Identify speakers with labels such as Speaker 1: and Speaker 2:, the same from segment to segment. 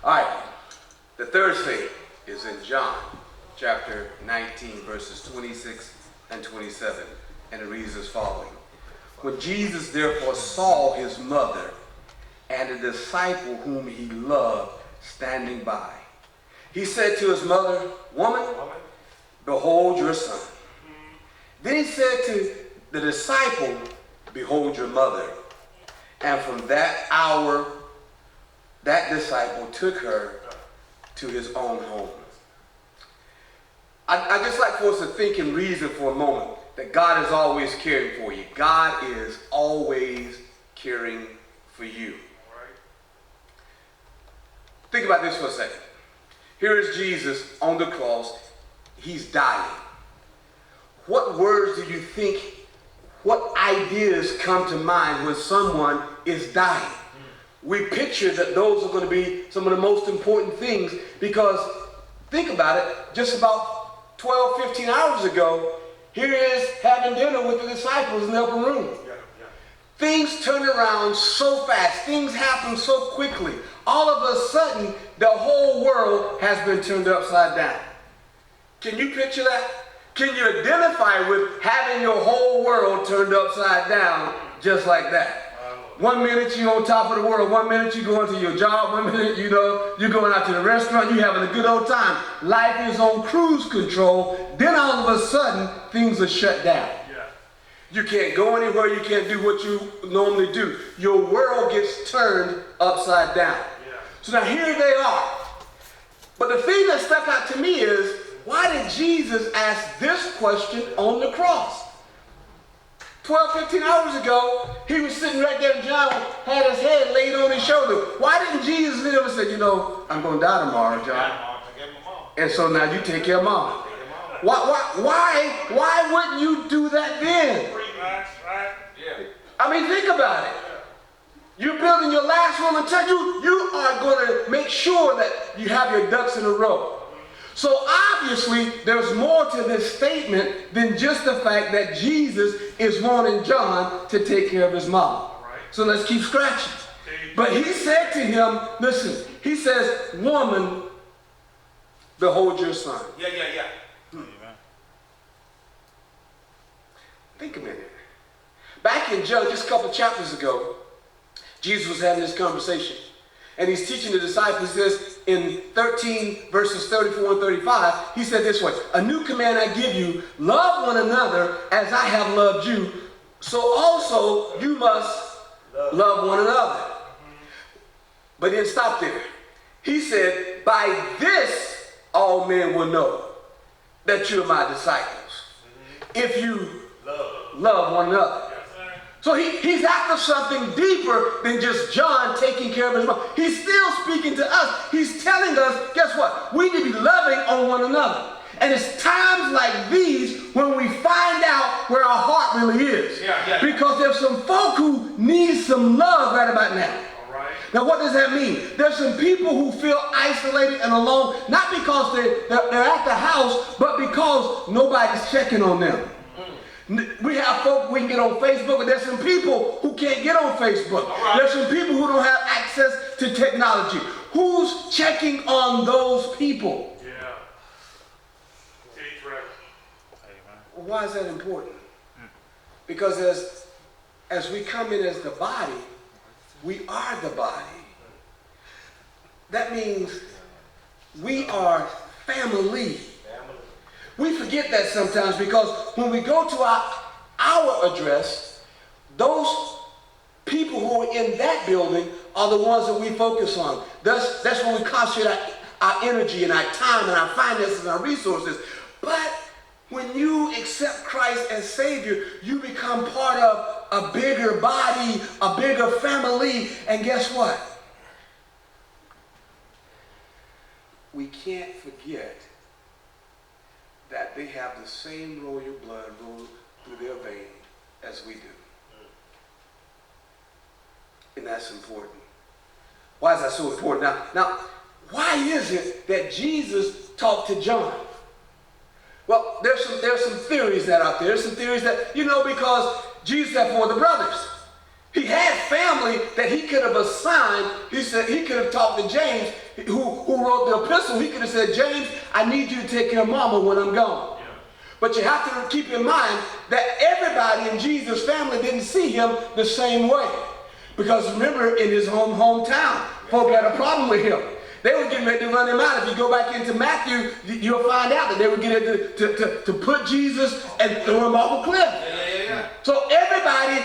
Speaker 1: All right, the third thing is in John chapter 19, verses 26 and 27, and it reads as following. When Jesus therefore saw his mother and the disciple whom he loved standing by, he said to his mother, "Woman, behold your son." Then he said to the disciple, "Behold your mother." And from that hour, that disciple took her to his own home. I just like for us to think and reason for a moment that God is always caring for you. God is always caring for you. Think about this for a second. Here is Jesus on the cross. He's dying. What words do you think, what ideas come to mind when someone is dying? We picture that those are going to be some of the most important things because, think about it, just about 12, 15 hours ago, here he is having dinner with the disciples in the upper room. Things turn around so fast. Things happen so quickly. All of a sudden, the whole world has been turned upside down. Can you picture that? Can you identify with having your whole world turned upside down just like that? 1 minute you're on top of the world, 1 minute you're going to your job, 1 minute you're going out to the restaurant, you're having a good old time. Life is on cruise control. Then all of a sudden, things are shut down. You can't go anywhere, you can't do what you normally do. Your world gets turned upside down. So now here they are. But the thing that stuck out to me is, why did Jesus ask this question on the cross? 12, 15 hours ago, he was sitting right there and John had his head laid on his shoulder. Why didn't Jesus ever say, I'm going to die tomorrow, John? And so now you take care of mom. Why wouldn't you do that then? I mean, think about it. You're building your last will until you are going to make sure that you have your ducks in a row. So obviously, there's more to this statement than just the fact that Jesus is wanting John to take care of his mom. So let's keep scratching. But he said to him, listen, he says, "Woman, behold your son." Think a minute. Back in John, just a couple chapters ago, Jesus was having this conversation. And he's teaching the disciples this in 13 verses 34 and 35. He said this way, "A new command I give you, love one another as I have loved you. So also you must love one another." But he didn't stop there. He said, "By this all men will know that you are my disciples, if you love one another." So he's after something deeper than just John taking care of his mom. He's still speaking to us. He's telling us, guess what? We need to be loving on one another. And it's times like these when we find out where our heart really is. Because there's some folk who need some love right about now. Now, what does that mean? There's some people who feel isolated and alone, not because they're at the house, but because nobody's checking on them. We have folk we can get on Facebook, but there's some people who can't get on Facebook. There's some people who don't have access to technology. Who's checking on those people? Why is that important? Because as we come in as the body, we are the body. That means we are family. We forget that sometimes because when we go to our address, those people who are in that building are the ones that we focus on. That's when we concentrate our energy and our time and our finances and our resources. But when you accept Christ as Savior, you become part of a bigger body, a bigger family. And guess what? We can't forget that they have the same royal blood roll through their veins as we do. And that's important. Why is that so important? Now, why is it that Jesus talked to John? Well, there's some theories that out there. There's some theories that, because Jesus had 4 other brothers. He had family that he could have assigned. He said he could have talked to James. who wrote the epistle, he could have said, James, I need you to take care of mama when I'm gone. Yeah. But you have to keep in mind that everybody in Jesus' family didn't see him the same way. Because remember, in his hometown, folk had a problem with him. They were getting ready to run him out. If you go back into Matthew, you'll find out that they were getting ready to put Jesus and throw him off a cliff. Yeah. So everybody,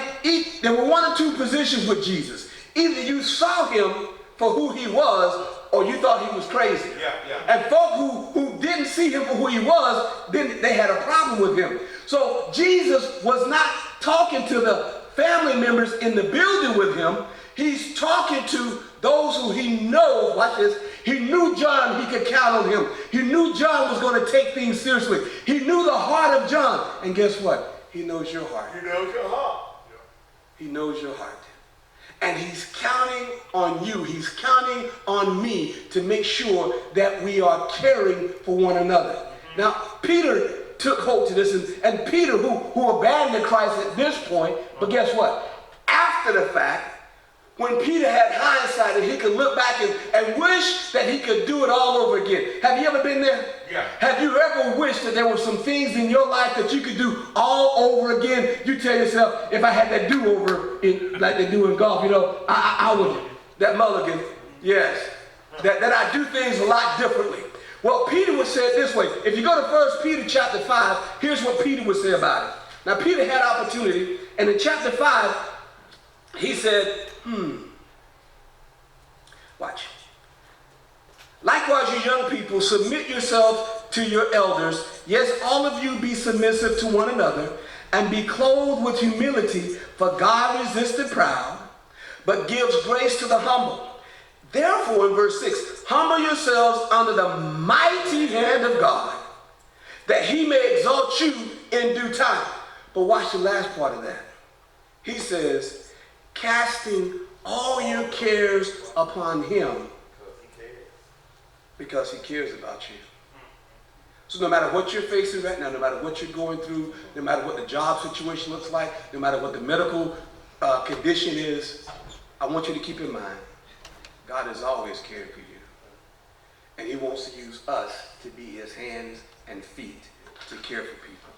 Speaker 1: there were one or two positions with Jesus. Either you saw him for who he was, or you thought he was crazy. And folk who didn't see him for who he was, then they had a problem with him. So Jesus was not talking to the family members in the building with him. He's talking to those who he knows. Watch this. He knew John, he could count on him. He knew John was going to take things seriously. He knew the heart of John. And guess what? He knows your heart.
Speaker 2: He knows your heart.
Speaker 1: He knows your heart. And he's counting on you. He's counting on me to make sure that we are caring for one another. Now, Peter took hold to this, and Peter, who abandoned Christ at this point, but guess what? After the fact, when Peter had hindsight and he could look back and wish that he could do it all over again. Have you ever been there? Yeah. Have you ever wished that there were some things in your life that you could do all over again? You tell yourself, if I had that do-over like they do in golf, I would. That mulligan, yes. That I do things a lot differently. Well, Peter would say it this way. If you go to 1 Peter chapter 5, here's what Peter would say about it. Now, Peter had opportunity, and in chapter 5, he said, watch. Likewise, you young people, submit yourself to your elders. Yes, all of you be submissive to one another, and be clothed with humility, for God resists the proud, but gives grace to the humble. Therefore, in verse 6, humble yourselves under the mighty hand of God, that he may exalt you in due time. But watch the last part of that. He says, casting all your cares upon him, because he cares about you. So no matter what you're facing right now, no matter what you're going through, no matter what the job situation looks like, no matter what the medical condition is, I want you to keep in mind, God has always cared for you. And he wants to use us to be his hands and feet to care for people.